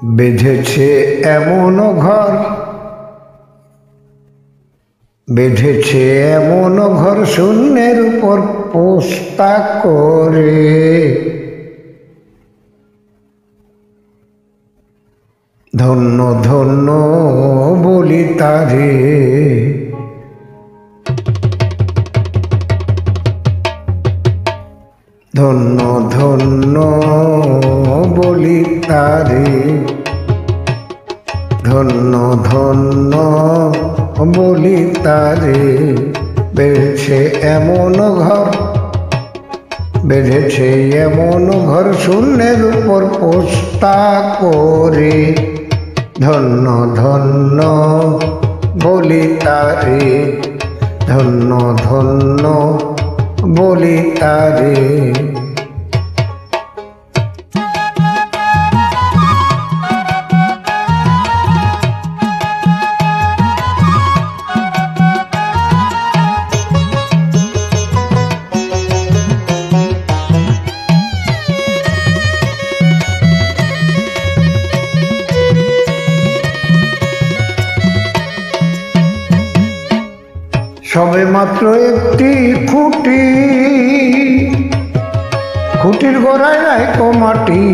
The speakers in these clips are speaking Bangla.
বেঁধেছে এমন ঘর, বেঁধেছে এমন ঘর শূন্যের উপর পোস্তা করে। ধন্য ধন্য বলি তারে, ধন্য ধন্য বলি তারে, ধন্য ধন্য বলি তারে। বেঁধেছে এমন ঘর, বেঁধেছে এমন ঘর শূন্যের উপর পোস্তা করে। ধন্য ধন্য বলি তারে, ধন্য ধন্য বলি তারে। সবে মাত্র একটি খুঁটি, খুঁটির গোড়ায় নাই মাটি,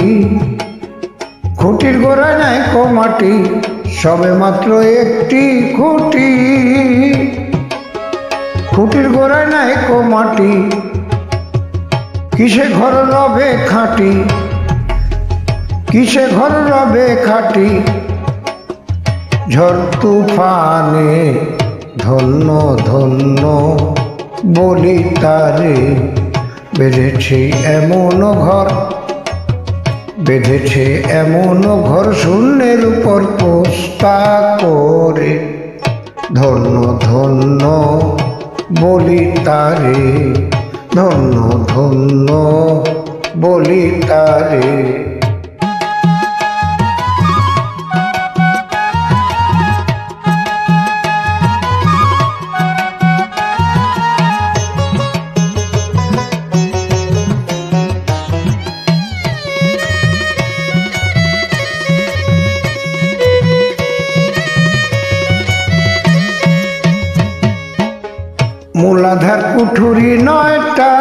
খুঁটির গোড়ায় নাই মাটি। সবে মাত্র একটি খুঁটি, খুঁটির গোড়ায় নাই মাটি। কিসে ঘর রবে খাঁটি, কিসে ঘর রবে খাঁটি। ঝড় তুফানে ধন্য ধন্য বলি তারে। বেঁধেছে এমন ঘর, বেঁধেছে এমন ঘর শূন্যের উপর পোস্তা করে। ধন্য ধন্য বলি তারে, ধন্য ধন্য বলি তারে। মূলাধার কুঠুরি নয়টা,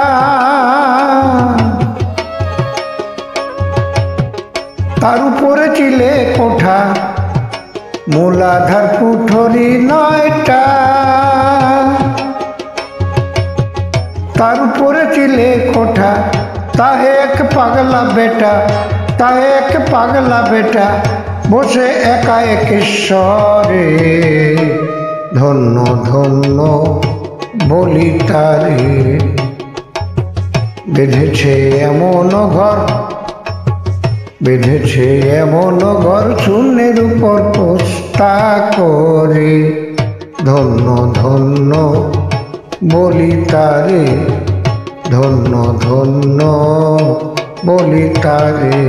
তার উপরে চিলে কোঠা। মূলাধার কুঠুরি নয়টা, তার উপরে চিলে কোঠা। তা এক পাগলা বেটা, তা এক পাগলা বেটা বসে একা একেশ্বরে। ধন্য ধন্য বলি তারে। বেঁধেছে এমন ঘর, বেঁধেছে এমন ঘর শূন্যের উপর পোস্তা করে। ধন্য ধন্য বলি তারে, ধন্য ধন্য বলি তারে।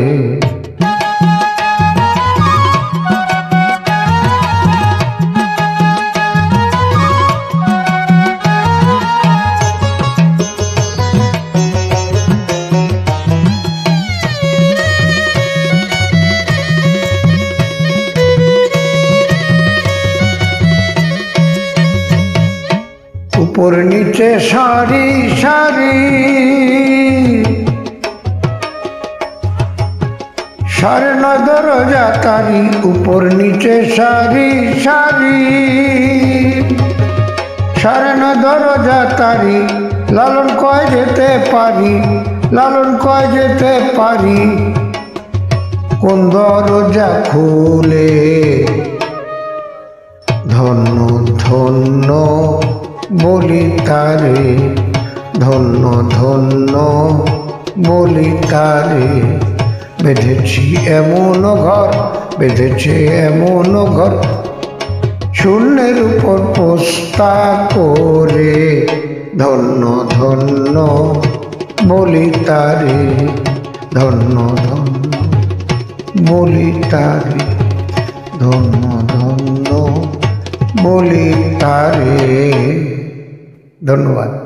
উপর নিচে সারি সারি, সাড়ে নয় দরজা তারি। উপর নিচে সারি সারি, সাড়ে নয় দরজা তারি। লালন কয় যেতে পারি, লালন কয় যেতে পারি। কোন দরজা খুলে। ধন্য ধন্য বলি তারে, ধন্য ধন্য বলি তারে। বেঁধেছি এমন ঘর, বেঁধেছে এমন ঘর শূন্যের উপর পোস্তা করে। ধন্য ধন্য বলি তারে, ধন্য ধন্য বলি তারে, ধন্য ধন্য বলি তারে। ধন্যবাদ।